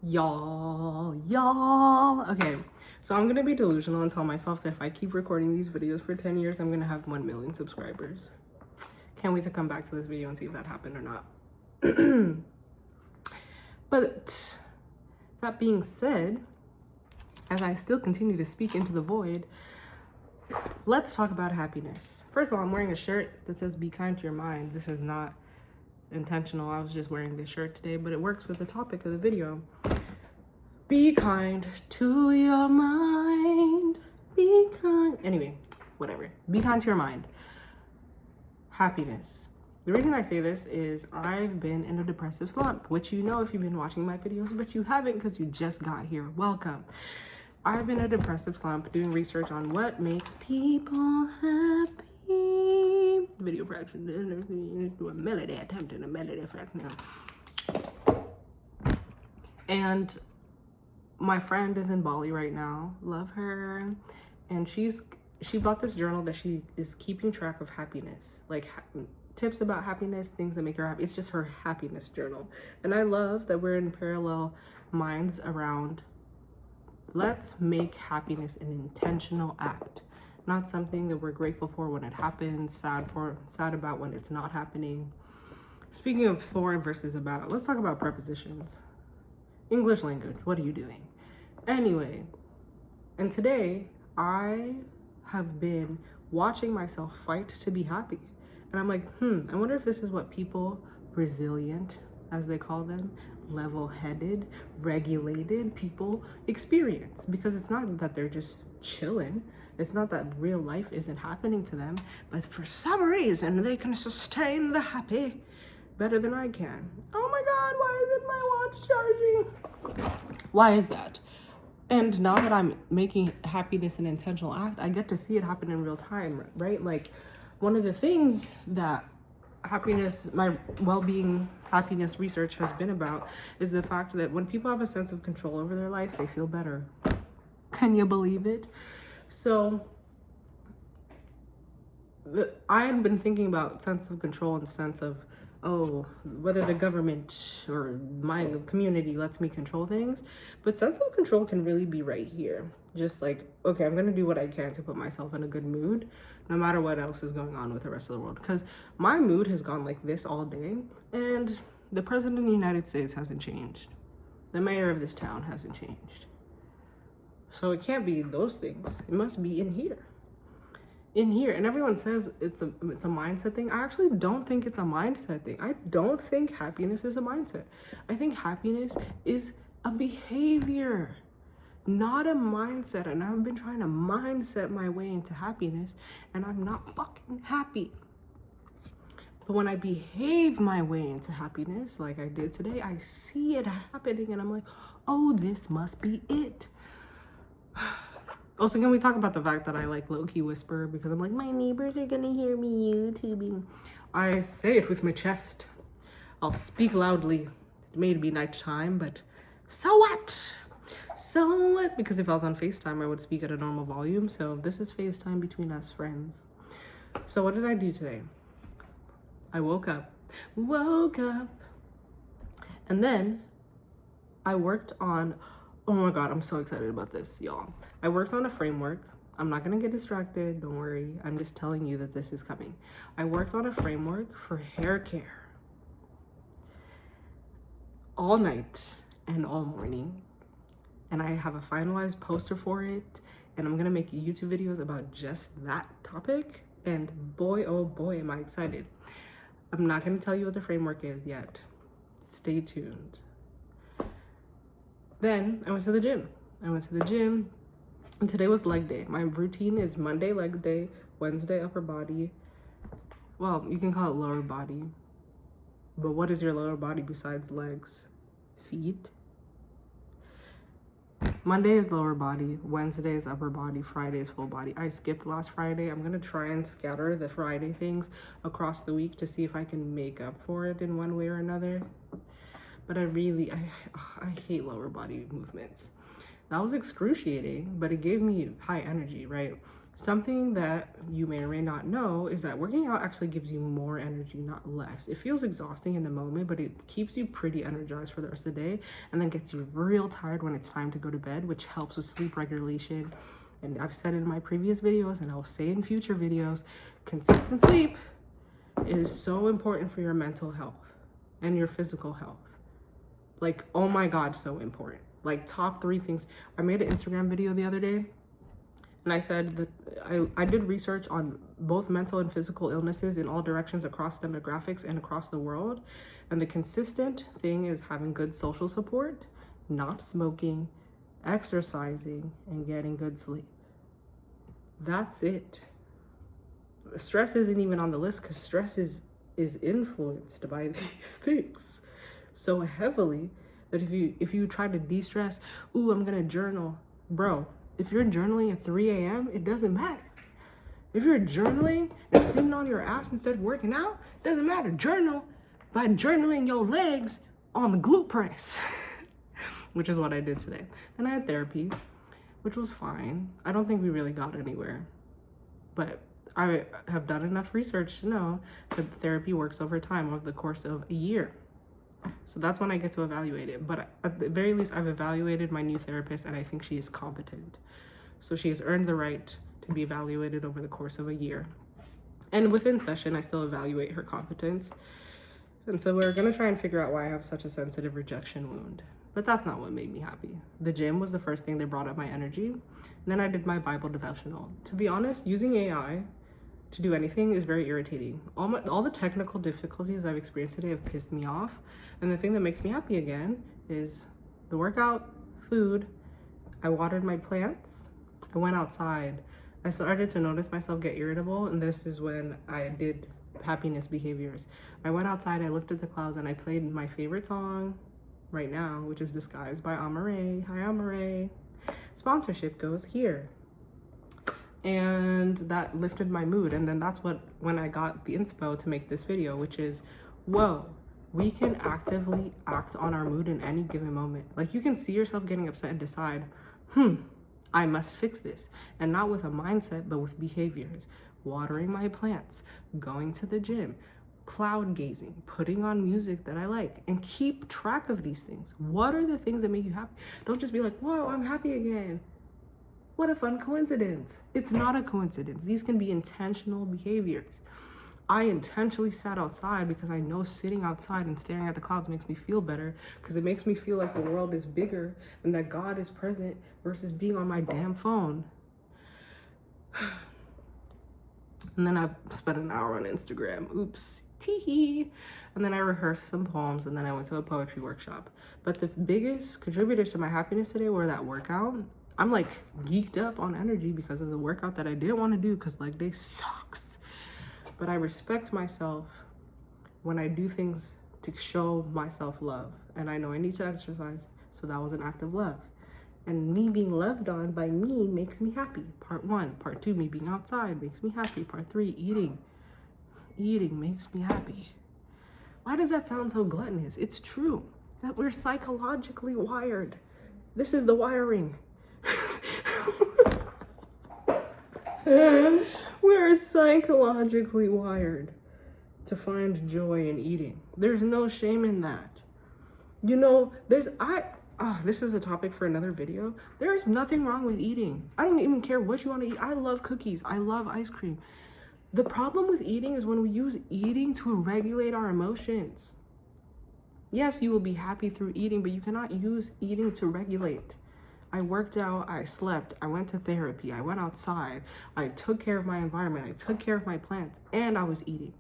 Y'all. Okay, so I'm gonna be delusional and tell myself that if I keep recording these videos for 10 years, I'm gonna have 1 million subscribers. Can't wait to come back to this video and see if that happened or not. But that being said, as I still continue to speak into the void, let's talk about happiness. First of all, I'm wearing a shirt that says be kind to your mind. This is not intentional. I was just wearing this shirt today, but it works with the topic of the video. Be kind to your mind. Be kind. Anyway, whatever. Be kind to your mind. Happiness. The reason I say this is I've been in a depressive slump, which you know if you've been watching my videos, but you haven't because you just got here. Welcome. I've been in a depressive slump doing research on what makes people happy. Video fraction. Do a melody, attempting a melody effect now. And my friend is in Bali right now. Love her. And she bought this journal that she is keeping track of happiness, like tips about happiness, things that make her happy. It's just her happiness journal. And I love that we're in parallel minds around let's make happiness an intentional act, not something that we're grateful for when it happens, sad about when it's not happening. Speaking of for versus about, let's talk about prepositions. English language, what are you doing? Anyway, and today I have been watching myself fight to be happy. And I'm like, I wonder if this is what people, resilient, as they call them, level-headed, regulated people experience. Because it's not that they're just chilling. It's not that real life isn't happening to them. But for some reason, they can sustain the happy better than I can. Oh my God, why isn't my watch charging? Why is that? And now that I'm making happiness an intentional act, I get to see it happen in real time, right? Like one of the things that my well-being happiness research has been about is the fact that when people have a sense of control over their life, they feel better. Can you believe it? So I had been thinking about sense of control in the sense of, whether the government or my community lets me control things. But sense of control can really be right here. Just like, okay, I'm gonna do what I can to put myself in a good mood, no matter what else is going on with the rest of the world. Because my mood has gone like this all day, and the president of the United States hasn't changed. The mayor of this town hasn't changed. So it can't be those things. It must be in here. And everyone says it's a mindset thing. I actually don't think it's a mindset thing. I don't think happiness is a mindset. I think happiness is a behavior, not a mindset. And I've been trying to mindset my way into happiness, and I'm not fucking happy. But when I behave my way into happiness, like I did today, I see it happening, and I'm like, oh, this must be it. Also, can we talk about the fact that I like low-key whisper because I'm like, my neighbors are gonna hear me YouTubing. I say it with my chest. I'll speak loudly. It may be nighttime, but so what? So what? Because if I was on FaceTime, I would speak at a normal volume. So this is FaceTime between us friends. So what did I do today? I woke up. And then I worked on, oh my God, I'm so excited about this, y'all. I worked on a framework. I'm not gonna get distracted, don't worry. I'm just telling you that this is coming. I worked on a framework for hair care all night and all morning. And I have a finalized poster for it. And I'm gonna make YouTube videos about just that topic. And boy, oh boy, am I excited. I'm not gonna tell you what the framework is yet. Stay tuned. Then I went to the gym. And today was leg day. My routine is Monday leg day, Wednesday upper body. Well, you can call it lower body. But what is your lower body besides legs? Feet. Monday is lower body, Wednesday is upper body, Friday is full body. I skipped last Friday. I'm gonna try and scatter the Friday things across the week to see if I can make up for it in one way or another. But I hate lower body movements. That was excruciating, but it gave me high energy, right? Something that you may or may not know is that working out actually gives you more energy, not less. It feels exhausting in the moment, but it keeps you pretty energized for the rest of the day, and then gets you real tired when it's time to go to bed, which helps with sleep regulation. And I've said in my previous videos, and I'll say in future videos, consistent sleep is so important for your mental health and your physical health. Like, oh my God, so important. Like, top 3 things. I made an Instagram video the other day, and I said that I did research on both mental and physical illnesses in all directions across demographics and across the world. And the consistent thing is having good social support, not smoking, exercising, and getting good sleep. That's it. Stress isn't even on the list because stress is influenced by these things so heavily that if you try to de-stress, ooh, I'm gonna journal, bro. If you're journaling at 3 a.m., it doesn't matter. If you're journaling and sitting on your ass instead of working out, it doesn't matter. Journal by journaling your legs on the glute press, which is what I did today. Then I had therapy, which was fine. I don't think we really got anywhere, but I have done enough research to know that therapy works over time, over the course of a year. So that's when I get to evaluate it. But at the very least, I've evaluated my new therapist, and I think she is competent. So she has earned the right to be evaluated over the course of a year. And within session, I still evaluate her competence. And so we're gonna try and figure out why I have such a sensitive rejection wound. But that's not what made me happy. The gym was the first thing that brought up my energy. And then I did my Bible devotional. To be honest, using AI to do anything is very irritating. All the technical difficulties I've experienced today have pissed me off. And the thing that makes me happy again is the workout, food. I watered my plants. I went outside. I started to notice myself get irritable, and this is when I did happiness behaviors. I went outside, I looked at the clouds, and I played my favorite song right now, which is Disguised by Amaarae. Hi, Amaarae. Sponsorship goes here. And that lifted my mood. And then that's when I got the inspo to make this video, which is, whoa, we can actively act on our mood in any given moment. Like, you can see yourself getting upset and decide, I must fix this. And not with a mindset, but with behaviors. Watering my plants, going to the gym, cloud gazing, putting on music that I like, and keep track of these things. What are the things that make you happy? Don't just be like, whoa, I'm happy again. What a fun coincidence. It's not a coincidence. These can be intentional behaviors. I intentionally sat outside because I know sitting outside and staring at the clouds makes me feel better, because it makes me feel like the world is bigger and that God is present versus being on my damn phone. And then I spent an hour on Instagram. Oops, tee-hee. And then I rehearsed some poems, and then I went to a poetry workshop. But the biggest contributors to my happiness today were that workout. I'm like geeked up on energy because of the workout that I didn't want to do because leg day sucks. But I respect myself when I do things to show myself love. And I know I need to exercise, so that was an act of love. And me being loved on by me makes me happy. Part 1. Part 2, me being outside makes me happy. Part 3, eating. Eating makes me happy. Why does that sound so gluttonous? It's true that we're psychologically wired. This is the wiring. We're psychologically wired to find joy in eating. There's no shame in that. You know, this is a topic for another video. There's nothing wrong with eating. I don't even care what you want to eat. I love cookies. I love ice cream. The problem with eating is when we use eating to regulate our emotions. Yes, you will be happy through eating, but you cannot use eating to regulate. I worked out, I slept, I went to therapy, I went outside, I took care of my environment, I took care of my plants, and I was eating.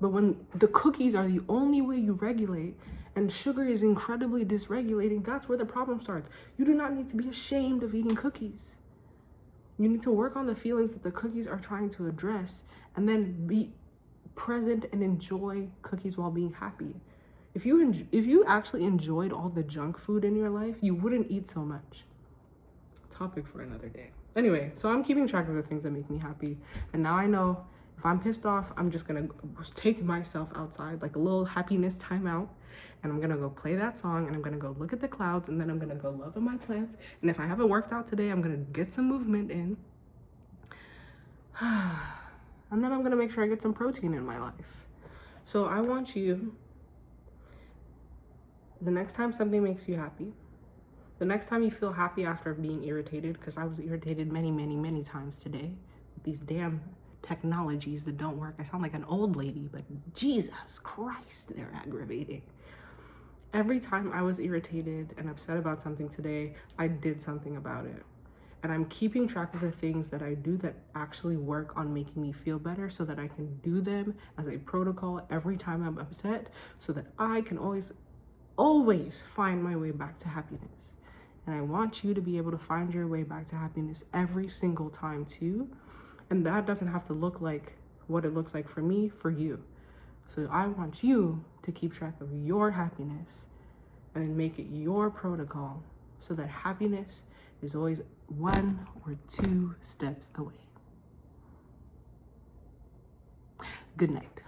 But when the cookies are the only way you regulate, and sugar is incredibly dysregulating, that's where the problem starts. You do not need to be ashamed of eating cookies. You need to work on the feelings that the cookies are trying to address, and then be present and enjoy cookies while being happy. If you actually enjoyed all the junk food in your life, you wouldn't eat so much. Topic for another day. Anyway, so I'm keeping track of the things that make me happy, and now I know if I'm pissed off, I'm just gonna take myself outside, like a little happiness timeout, and I'm gonna go play that song, and I'm gonna go look at the clouds, and then I'm gonna go love on my plants. And if I haven't worked out today, I'm gonna get some movement in, And then I'm gonna make sure I get some protein in my life. So I want you, the next time something makes you happy, the next time you feel happy after being irritated, because I was irritated many, many, many times today with these damn technologies that don't work. I sound like an old lady, but Jesus Christ, they're aggravating. Every time I was irritated and upset about something today, I did something about it. And I'm keeping track of the things that I do that actually work on making me feel better so that I can do them as a protocol every time I'm upset so that I can always find my way back to happiness. And I want you to be able to find your way back to happiness every single time too. And that doesn't have to look like what it looks like for me, for you. So I want you to keep track of your happiness and make it your protocol so that happiness is always 1 or 2 steps away. Good night.